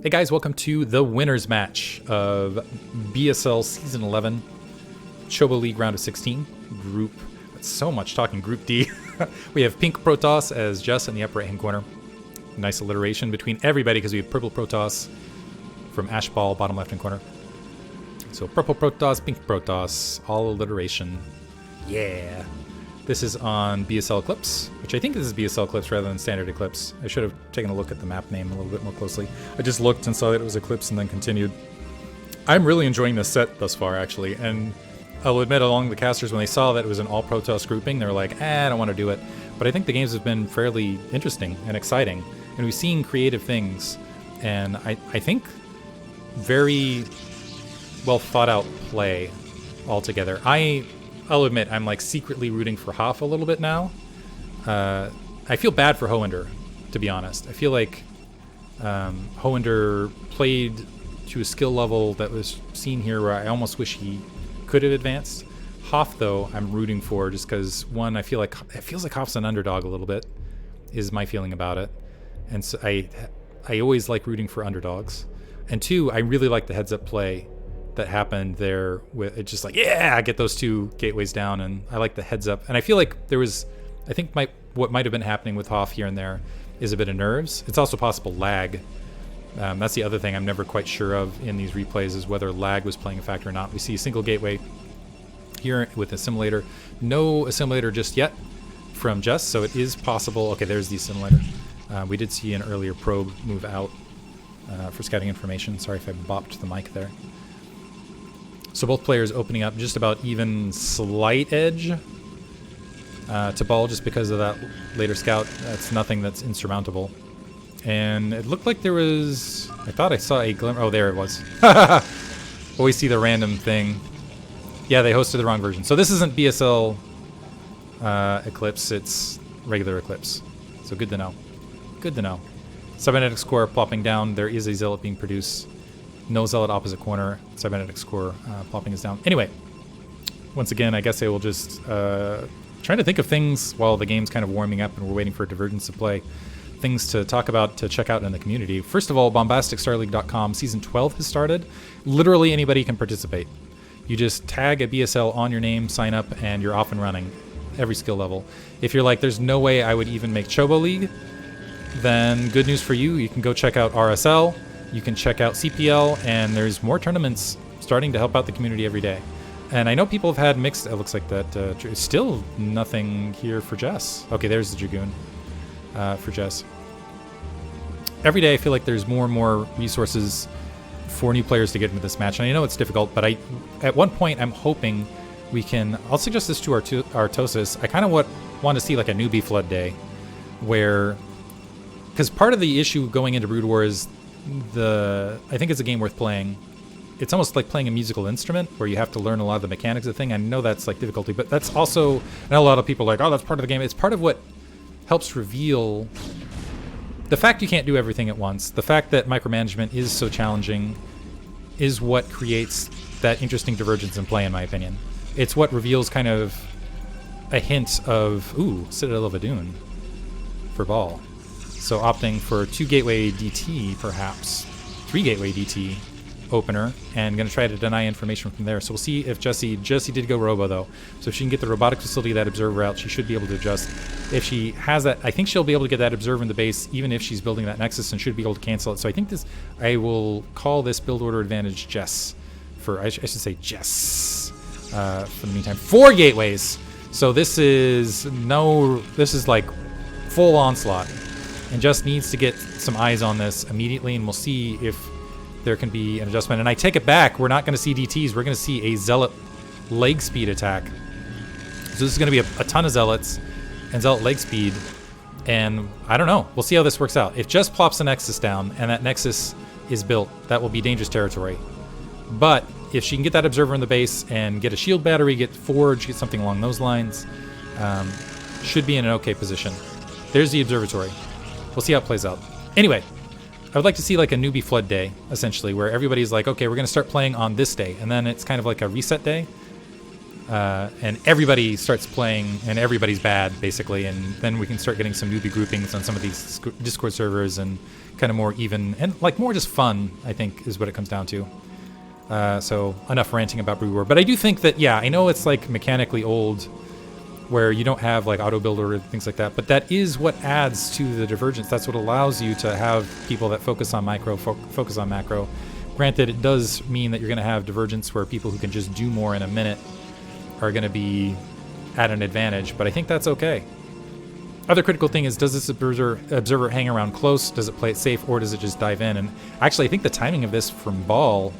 Hey guys, welcome to the winners match of BSL Season 11, Choboleague Round of 16, Group, that's so much talking, Group D. We have Pink Protoss as Jess in the upper right-hand corner. Nice alliteration between everybody because we have Purple Protoss from Ashball, bottom left-hand corner. So Purple Protoss, Pink Protoss, all alliteration. Yeah. This is on BSL Eclipse, which I think this is BSL Eclipse rather than Standard Eclipse. I should have taken a look at the map name a little bit more closely. I just looked and saw that it was Eclipse and then continued. I'm really enjoying this set thus far, actually, and I'll admit along the casters, when they saw that it was an all Protoss grouping, they were like, I don't want to do it. But I think the games have been fairly interesting and exciting, and we've seen creative things, and I think very well thought out play altogether. I'll admit, I'm like secretly rooting for Hoff a little bit now. I feel bad for Hoender, to be honest. I feel like Hoender played to a skill level that was seen here where I almost wish he could have advanced. Hoff, though, I'm rooting for just because, one, I feel like it feels like Hoff's an underdog a little bit, is my feeling about it. And so I always like rooting for underdogs. And two, I really like the heads-up play that happened there with it, just like, yeah, get those two gateways down, and I like the heads up. And I feel like there was, I think what might have been happening with Hoff here and there is a bit of nerves. It's also possible lag. That's the other thing I'm never quite sure of in these replays, is whether lag was playing a factor or not. We see a single gateway here with assimilator. No assimilator just yet from Jess, so it is possible. Okay, there's the assimilator. We did see an earlier probe move out for scouting information. Sorry if I bopped the mic there. So both players opening up just about even slight edge to ball just because of that later scout. That's nothing that's insurmountable. And it looked like there was... I thought I saw a glimmer... Oh, there it was. Always see the random thing. Yeah, they hosted the wrong version. So this isn't BSL Eclipse, it's regular Eclipse. So good to know. Good to know. Cybernetic score plopping down. There is a Zealot being produced. No Zealot opposite corner. Cybernetic score plopping is down. Anyway, once again, I guess I will just trying to think of things while the game's kind of warming up and we're waiting for Divergence to play. Things to talk about, to check out in the community. First of all, bombasticstarleague.com Season 12 has started. Literally anybody can participate. You just tag a BSL on your name, sign up, and you're off and running. Every skill level. If you're like, there's no way I would even make Choboleague, then good news for you. You can go check out RSL. You can check out CPL, and there's more tournaments starting to help out the community every day. And I know people have had mixed... It looks like that... still nothing here for Jess. Okay, there's the Dragoon for Jess. Every day I feel like there's more and more resources for new players to get into this match. And I know it's difficult, but at one point I'm hoping we can... I'll suggest this to Artosis. I kind of want to see like a newbie flood day where... Because part of the issue going into Brood War is... I think it's a game worth playing. It's almost like playing a musical instrument where you have to learn a lot of the mechanics of the thing. I know that's like difficulty, but that's also, I know a lot of people are like, oh, that's part of the game. It's part of what helps reveal the fact you can't do everything at once. The fact that micromanagement is so challenging is what creates that interesting divergence in play, in my opinion. It's what reveals kind of a hint of, ooh, Citadel of Adun for ball. So opting for 2 gateway DT, perhaps 3 gateway DT opener, and going to try to deny information from there. So we'll see if Jessie did go robo though. So if she can get the robotic facility, that observer out, she should be able to adjust. If she has that, I think she'll be able to get that observer in the base, even if she's building that nexus, and should be able to cancel it. So I think I will call this build order advantage Jess I should say Jess for the meantime. 4 gateways. So this is like full onslaught. And just needs to get some eyes on this immediately, and we'll see if there can be an adjustment. And I take it back, we're not going to see DTs, we're going to see a Zealot leg speed attack. So this is going to be a ton of Zealots and Zealot leg speed, and I don't know. We'll see how this works out. If just plops a Nexus down, and that Nexus is built, that will be dangerous territory. But if she can get that Observer in the base and get a shield battery, get Forge, get something along those lines, should be in an okay position. There's the Observatory. We'll see how it plays out. Anyway, I would like to see like a newbie flood day, essentially, where everybody's like, okay, we're going to start playing on this day. And then it's kind of like a reset day. And everybody starts playing, and everybody's bad, basically. And then we can start getting some newbie groupings on some of these Discord servers and kind of more even and like more just fun, I think, is what it comes down to. So enough ranting about Brood War. But I do think that, yeah, I know it's like mechanically old where you don't have like auto builder or things like that, but that is what adds to the divergence. That's what allows you to have people that focus on micro, focus on macro. Granted, it does mean that you're going to have divergence where people who can just do more in a minute are going to be at an advantage, but I think that's okay. Other critical thing is, does this observer hang around close? Does it play it safe, or does it just dive in? And actually, I think the timing of this from Ball,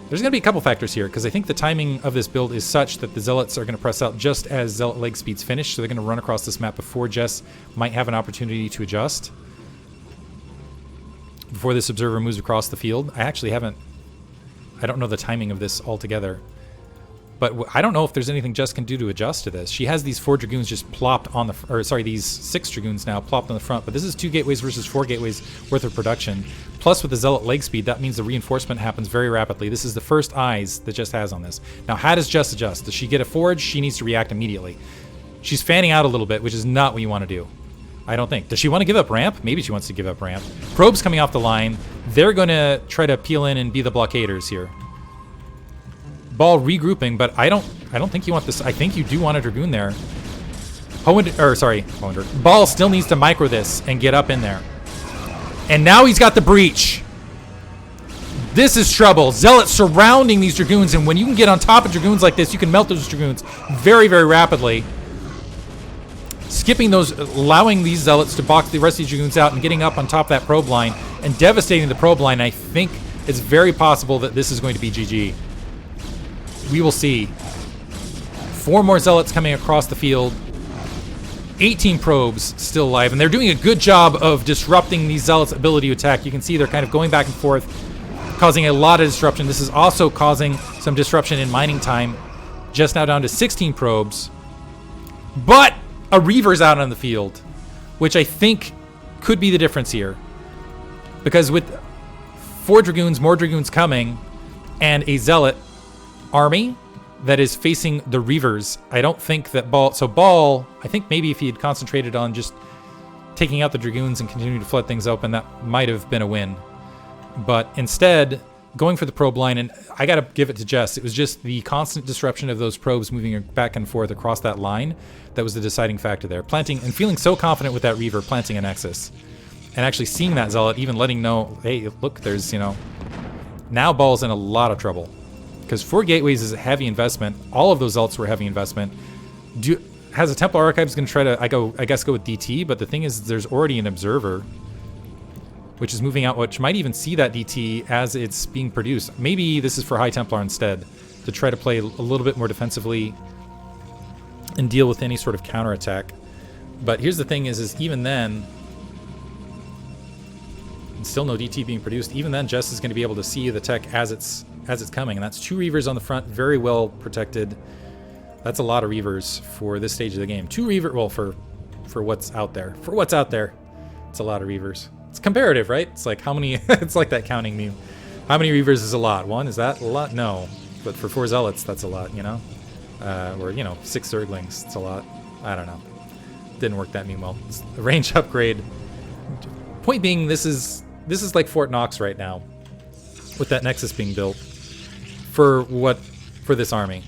there's going to be a couple factors here, because I think the timing of this build is such that the Zealots are going to press out just as Zealot leg speed's finished, so they're going to run across this map before Jess might have an opportunity to adjust. Before this observer moves across the field. I don't know the timing of this altogether. But I don't know if there's anything Jess can do to adjust to this. She has these 4 Dragoons just plopped on these 6 Dragoons now plopped on the front, but this is 2 gateways versus 4 gateways worth of production. Plus with the Zealot leg speed, that means the reinforcement happens very rapidly. This is the first eyes that Jess has on this. Now, how does Jess adjust? Does she get a forge? She needs to react immediately. She's fanning out a little bit, which is not what you want to do. I don't think. Does she want to give up ramp? Maybe she wants to give up ramp. Probes coming off the line. They're going to try to peel in and be the blockaders here. Ball regrouping, but I don't think you want this. I think you do want a Dragoon there. Ball still needs to micro this and get up in there. And now he's got the breach. This is trouble. Zealots surrounding these Dragoons, and when you can get on top of Dragoons like this, you can melt those Dragoons very, very rapidly. Skipping those, allowing these Zealots to box the rest of these Dragoons out and getting up on top of that probe line and devastating the probe line. I think it's very possible that this is going to be GG. We will see. 4 more Zealots coming across the field. 18 probes still alive, and they're doing a good job of disrupting these Zealots' ability to attack. You can see they're kind of going back and forth, causing a lot of disruption. This is also causing some disruption in mining time. Just now down to 16 probes. But a Reaver's out on the field, which I think could be the difference here. Because with 4 Dragoons, more Dragoons coming, and a Zealot army that is facing the Reavers, I don't think that Ball... So Ball, I think maybe if he had concentrated on just taking out the Dragoons and continuing to flood things open, that might have been a win. But instead, going for the probe line, and I got to give it to Jess, it was just the constant disruption of those probes moving back and forth across that line that was the deciding factor there. Planting and feeling so confident with that Reaver, planting a Nexus. And actually seeing that Zealot, even letting know, hey, look, there's, now Ball's in a lot of trouble. Because 4 gateways is a heavy investment. All of those Zealots were heavy investment. Has a Templar Archives going to try to, I guess, go with DT, but the thing is, there's already an Observer, which is moving out, which might even see that DT as it's being produced. Maybe this is for High Templar instead, to try to play a little bit more defensively and deal with any sort of counterattack. But here's the thing is even then, and still no DT being produced, even then Jess is going to be able to see the tech as it's coming, and that's 2 Reavers on the front, very well protected. That's a lot of Reavers for this stage of the game. 2 Reavers, well, for what's out there. For what's out there, it's a lot of Reavers. It's comparative, right? It's like how many, it's like that counting meme. How many Reavers is a lot? 1, is that a lot? No. But for 4 Zealots, that's a lot, Or, 6 Zerglings, it's a lot. I don't know. Didn't work that meme well. It's a range upgrade. Point being, this is like Fort Knox right now, with that Nexus being built for this army.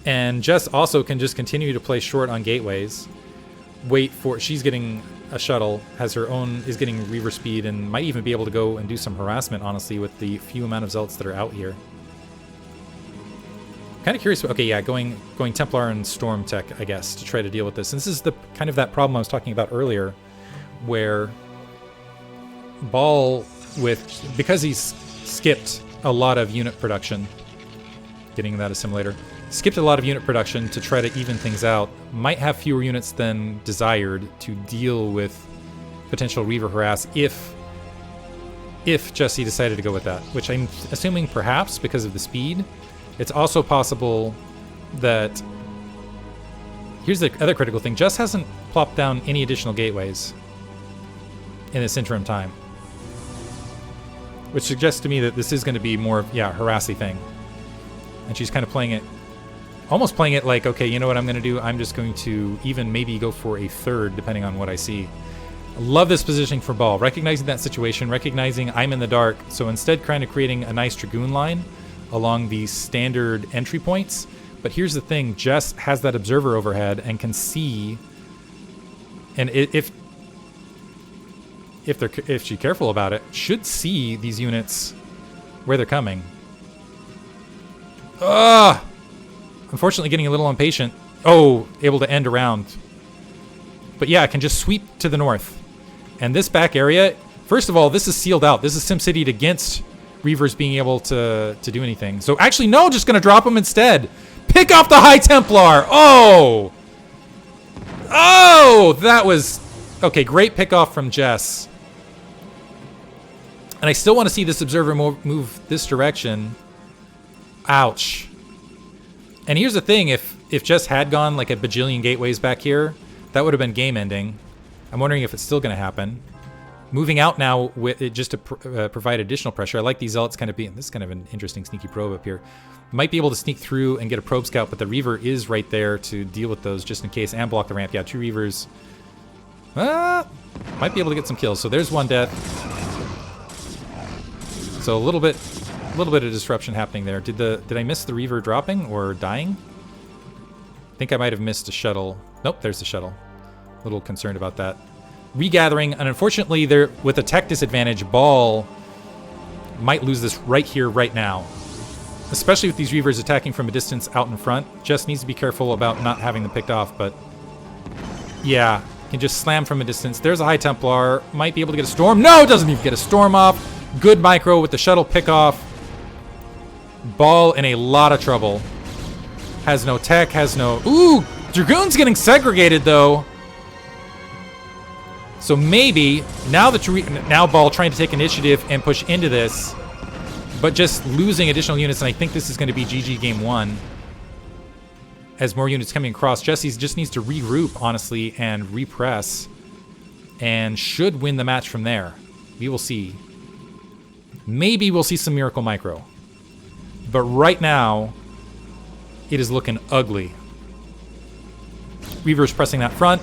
And Jess also can just continue to play short on gateways. She's getting a shuttle, is getting Reaver speed, and might even be able to go and do some harassment, honestly, with the few amount of Zealots that are out here. Kind of curious. Okay, yeah, going Templar and Storm tech, I guess, to try to deal with this. And this is the kind of that problem I was talking about earlier, where Ball, because he's skipped a lot of unit production, getting that assimilator, skipped a lot of unit production to try to even things out, might have fewer units than desired to deal with potential Reaver harass if Jesse decided to go with that, which I'm assuming perhaps because of the speed. It's also possible that... Here's the other critical thing. Jess hasn't plopped down any additional gateways in this interim time, which suggests to me that this is going to be more, harassy thing. And she's kind of almost playing it like, okay, you know what I'm going to do? I'm just going to even maybe go for a 3rd, depending on what I see. Love this positioning for Ball. Recognizing that situation, recognizing I'm in the dark. So instead kind of creating a nice Dragoon line along these standard entry points. But here's the thing, Jess has that observer overhead and can see, and if she's careful about it, should see these units where they're coming. Unfortunately getting a little impatient. Oh, able to end around. But yeah, I can just sweep to the north. And this back area, first of all, this is sealed out. This is SimCity'd against Reavers being able to do anything. So actually, no, just going to drop them instead. Pick off the High Templar. Oh! Oh! That was... Okay, great pick off from Jess. And I still want to see this observer move this direction. Ouch. And here's the thing, if Jess had gone like a bajillion gateways back here, that would have been game ending. I'm wondering if it's still going to happen. Moving out now with it just to provide additional pressure. I like these zealots kind of being... This is kind of an interesting sneaky probe up here. Might be able to sneak through and get a probe scout, but the Reaver is right there to deal with those just in case and block the ramp. Yeah, 2 Reavers. Might be able to get some kills. So there's 1 death. So a little bit of disruption happening there. Did I miss the Reaver dropping or dying? I think I might have missed a shuttle. Nope, there's the shuttle. A little concerned about that. Regathering, and unfortunately, there with a tech disadvantage, Ball might lose this right here, right now. Especially with these Reavers attacking from a distance out in front. Just needs to be careful about not having them picked off, but yeah, can just slam from a distance. There's a High Templar. Might be able to get a Storm. No, doesn't even get a Storm off. Good micro with the shuttle pick off. Ball in a lot of trouble. Has no tech, has no... Ooh! Dragoon's getting segregated, though. So maybe, now Ball trying to take initiative and push into this, but just losing additional units, and I think this is going to be GG game 1. As more units coming across, Jesse just needs to regroup, honestly, and repress, and should win the match from there. We will see. Maybe we'll see some Miracle Micro. But right now, it is looking ugly. Reavers pressing that front,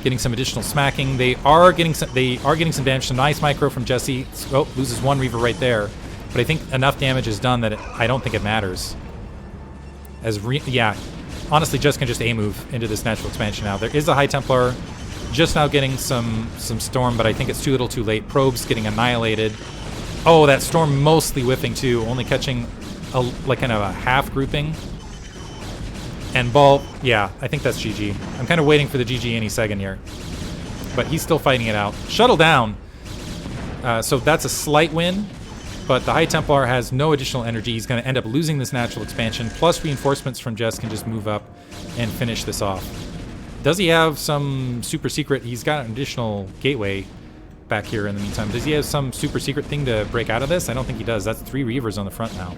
getting some additional smacking. They are getting some damage. Some nice micro from Jesse. Oh, loses 1 Reaver right there. But I think enough damage is done that I don't think it matters. Yeah, honestly, Jess can just A-move into this natural expansion now. There is a High Templar just now getting some Storm, but I think it's too little too late. Probes getting annihilated. Oh, that Storm mostly whiffing too, only catching like kind of a half grouping. And Ball, yeah, I think that's GG. I'm kind of waiting for the GG any second here. But he's still fighting it out. Shuttle down. So that's a slight win. But the High Templar has no additional energy. He's going to end up losing this natural expansion. Plus reinforcements from Jess can just move up and finish this off. Does he have some super secret? He's got an additional gateway back here in the meantime. Does he have some super secret thing to break out of this? I don't think he does. That's 3 Reavers on the front now.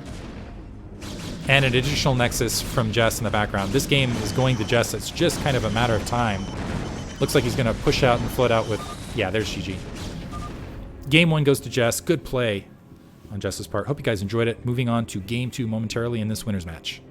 And an additional Nexus from Jess in the background. This game is going to Jess. It's just kind of a matter of time. Looks like he's going to push out and float out with... Yeah, there's GG. Game 1 goes to Jess. Good play on Jess's part. Hope you guys enjoyed it. Moving on to Game 2 momentarily in this winner's match.